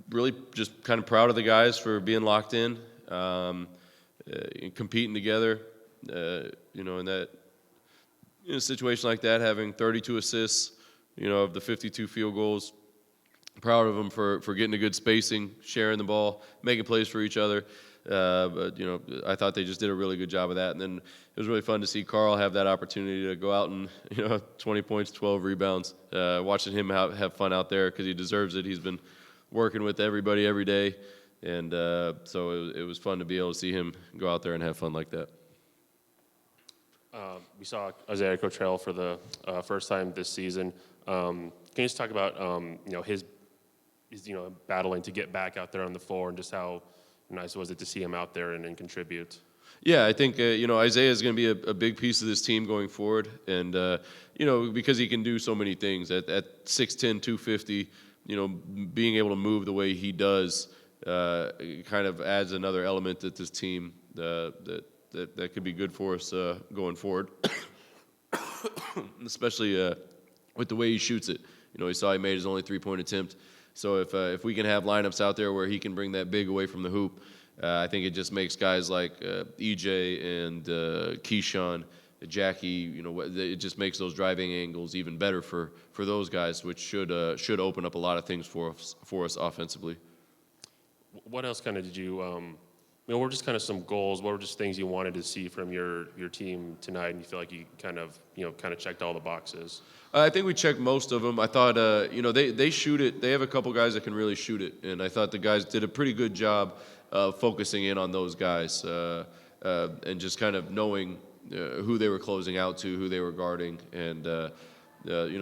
Really just kind of proud of the guys for being locked in, competing together. In a situation like that, having 32 assists, of the 52 field goals. Proud of them for getting a good spacing, sharing the ball, making plays for each other. But I thought they just did a really good job of that. And then it was really fun to see Karl have that opportunity to go out and 20 points, 12 rebounds. Watching him have fun out there because he deserves it. He's been working with everybody every day, and so it was fun to be able to see him go out there and have fun like that. We saw Isaiah Cotrell for the first time this season. Can you just talk about his battling to get back out there on the floor and just how nice was it to see him out there and contribute? Yeah, I think Isaiah is going to be a big piece of this team going forward, and because he can do so many things at 6'10", 250, being able to move the way he does kind of adds another element to this team that could be good for us going forward, especially with the way he shoots it. You saw he made his only three-point attempt. So if we can have lineups out there where he can bring that big away from the hoop, I think it just makes guys like EJ and Keyshawn, Jackie, it just makes those driving angles even better for those guys, which should open up a lot of things for us offensively. What else kind of did you? What were just kind of some goals? What were just things you wanted to see from your team tonight, and you feel like you kind of checked all the boxes? I think we checked most of them. I thought, they shoot it. They have a couple guys that can really shoot it, and I thought the guys did a pretty good job of focusing in on those guys and just kind of knowing who they were closing out to, who they were guarding, and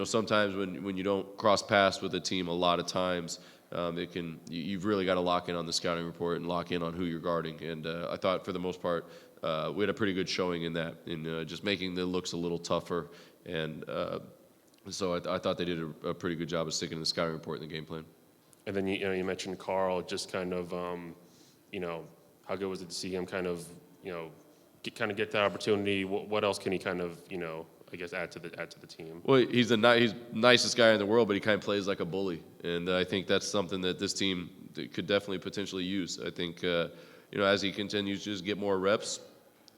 sometimes when you don't cross paths with a team, a lot of times you've really got to lock in on the scouting report and lock in on who you're guarding. And I thought for the most part we had a pretty good showing in that, in just making the looks a little tougher. And so I thought they did a pretty good job of sticking to the scouting report in the game plan. And then you mentioned Karl, just kind of how good was it to see him kind of get that opportunity? What else can he kind of add to the team? Well, he's the nicest guy in the world, but he kind of plays like a bully, and I think that's something that this team could definitely potentially use. I think as he continues to just get more reps,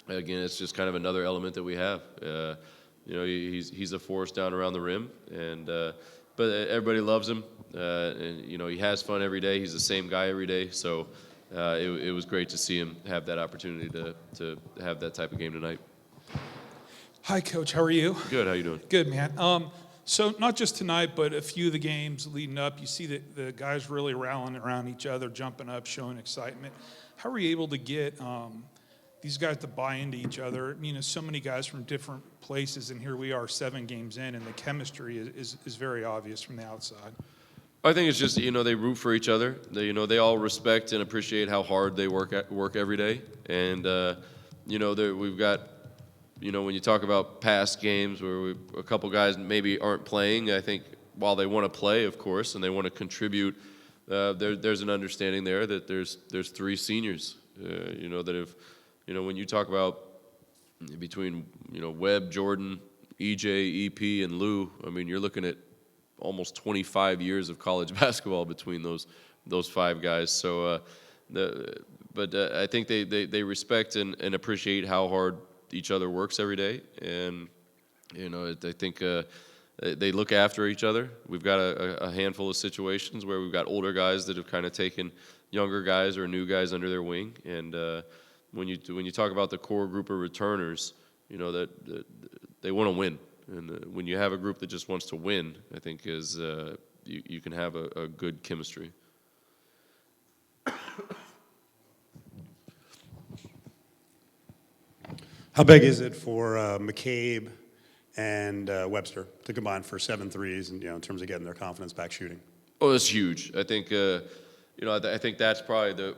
again, it's just kind of another element that we have. He's a force down around the rim, and but everybody loves him, and he has fun every day. He's the same guy every day, so it was great to see him have that opportunity to have that type of game tonight. Hi, Coach. How are you? Good. How you doing? Good, man. So not just tonight, but a few of the games leading up, you see the guys really rallying around each other, jumping up, showing excitement. How are you able to get these guys to buy into each other? So many guys from different places, and here we are 7 games in, and the chemistry is very obvious from the outside. I think it's just they root for each other. They all respect and appreciate how hard they work every day, and we've got. When you talk about past games where a couple guys maybe aren't playing, I think while they want to play, of course, and they want to contribute, there's an understanding there that there's 3 seniors, that have, when you talk about between, Webb, Jordan, EJ, EP, and Lou, I mean, you're looking at almost 25 years of college basketball between those 5 guys. So, but I think they respect and appreciate how hard each other works every day, and I think they look after each other. We've got a handful of situations where we've got older guys that have kind of taken younger guys or new guys under their wing, and when you talk about the core group of returners, that they want to win, and when you have a group that just wants to win, I think is you can have a good chemistry. How big is it for McCabe and Webster to combine for 7 threes, and in terms of getting their confidence back shooting? Oh, it's huge. I think I think that's probably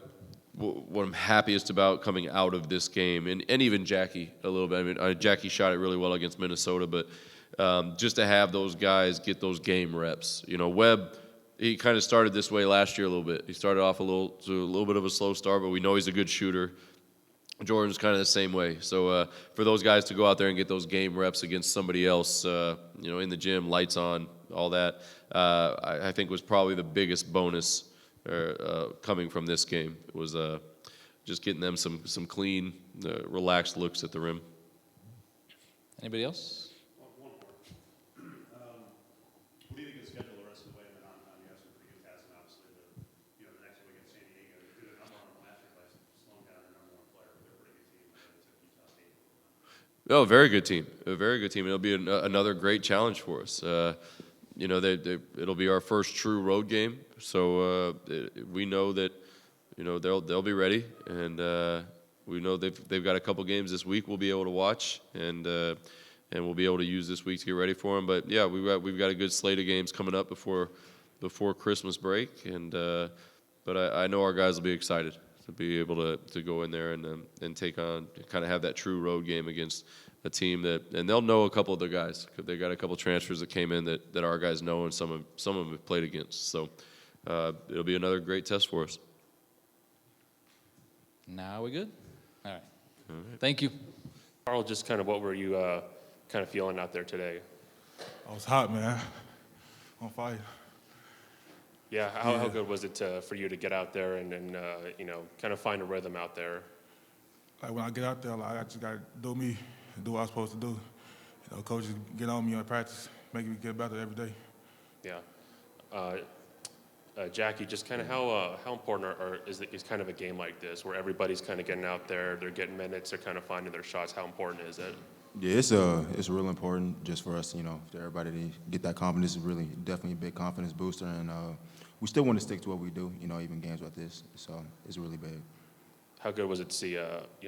what I'm happiest about coming out of this game, and even Jackie a little bit. I mean, Jackie shot it really well against Minnesota, but just to have those guys get those game reps. Webb, he kind of started this way last year a little bit. He started off a little bit of a slow start, but we know he's a good shooter. Jordan's kind of the same way. So for those guys to go out there and get those game reps against somebody else, in the gym, lights on, all that, I think was probably the biggest bonus coming from this game. It was just getting them some clean, relaxed looks at the rim. Anybody else? One more. What do you think of the schedule the rest of the way? And on you have some pretty good tasks, and obviously the next one against San Diego, you did a number on them last year by slowing down their number one player. They're a pretty good team. They took Utah State. Oh, very good team. A very good team. It'll be another great challenge for us. It'll be our first true road game, so we know that they'll be ready, and we know they've got a couple games this week we'll be able to watch, and we'll be able to use this week to get ready for them. But yeah, we've got a good slate of games coming up before Christmas break, and but I know our guys will be excited to be able to go in there and take on, kind of have that true road game against a team and they'll know a couple of the guys. They got a couple of transfers that came in that our guys know, and some of them have played against. So it'll be another great test for us. Now we good? All right. Thank you. Karl, just kind of what were you kind of feeling out there today? I was hot, man. On fire. Yeah, how good was it for you to get out there and kind of find a rhythm out there? Like when I get out there, I just got to do me, do what I'm supposed to do. Coaches get on me on practice, make me get better every day. Yeah. Jackie, just kind of how important is kind of a game like this where everybody's kind of getting out there, they're getting minutes, they're kind of finding their shots. How important is it? Yeah, it's real important just for us, for everybody to get that confidence. Is really definitely a big confidence booster, and we still want to stick to what we do, even games like this. So it's really big. How good was it to see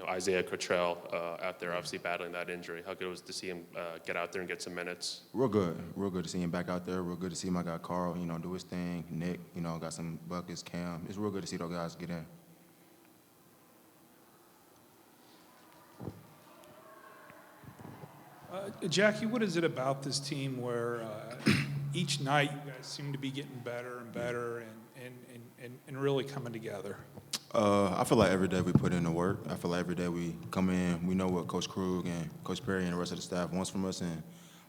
Isaiah Cottrell out there, obviously battling that injury? How good was it to see him get out there and get some minutes? Real good to see him back out there. Real good to see my guy Karl, do his thing. Nick, got some buckets. Cam, it's real good to see those guys get in. Jackie, what is it about this team where each night you guys seem to be getting better and better and really coming together? I feel like every day we put in the work. I feel like every day we come in, we know what Coach Kruger and Coach Perry and the rest of the staff wants from us, and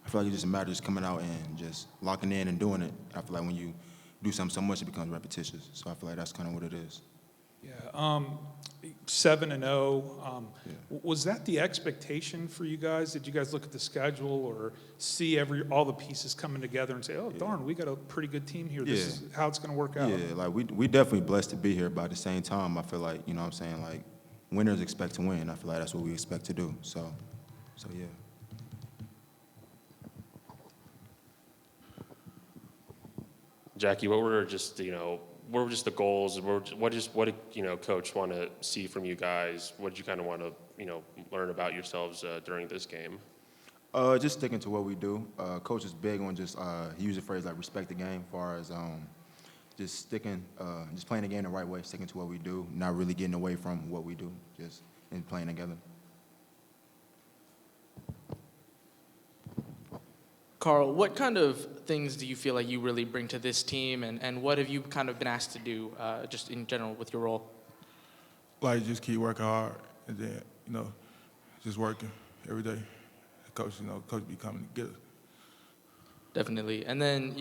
I feel like it just matters just coming out and just locking in and doing it. I feel like when you do something so much, it becomes repetitious. So I feel like that's kind of what it is. Yeah, 7-0. Was that the expectation for you guys? Did you guys look at the schedule or see all the pieces coming together and say, "Oh, darn, we got a pretty good team here. This is how it's going to work out"? Yeah, like we definitely blessed to be here, but at the same time, I feel like like winners expect to win. I feel like that's what we expect to do. So yeah. Jackie, what were just the goals? What did Coach want to see from you guys? What did you kind of want to learn about yourselves during this game? Just sticking to what we do. Coach is big on just he uses a phrase like respect the game, as far as just sticking, just playing the game the right way, sticking to what we do, not really getting away from what we do, just and playing together. Karl, what kind of things do you feel like you really bring to this team, and what have you kind of been asked to do just in general with your role? Like just keep working hard, and then just working every day. Coach be coming to get us. Definitely. And then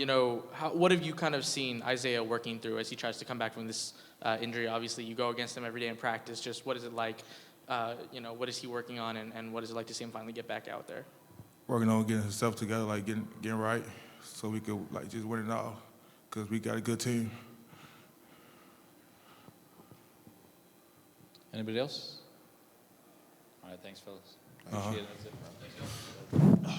what have you kind of seen Isaiah working through as he tries to come back from this injury? Obviously, you go against him every day in practice. Just what is it like? What is he working on, and what is it like to see him finally get back out there? Working on getting himself together, like getting right, so we could just win it all, because we got a good team. Anybody else? All right, thanks, fellas. Appreciate it. That's it. Thanks, y'all.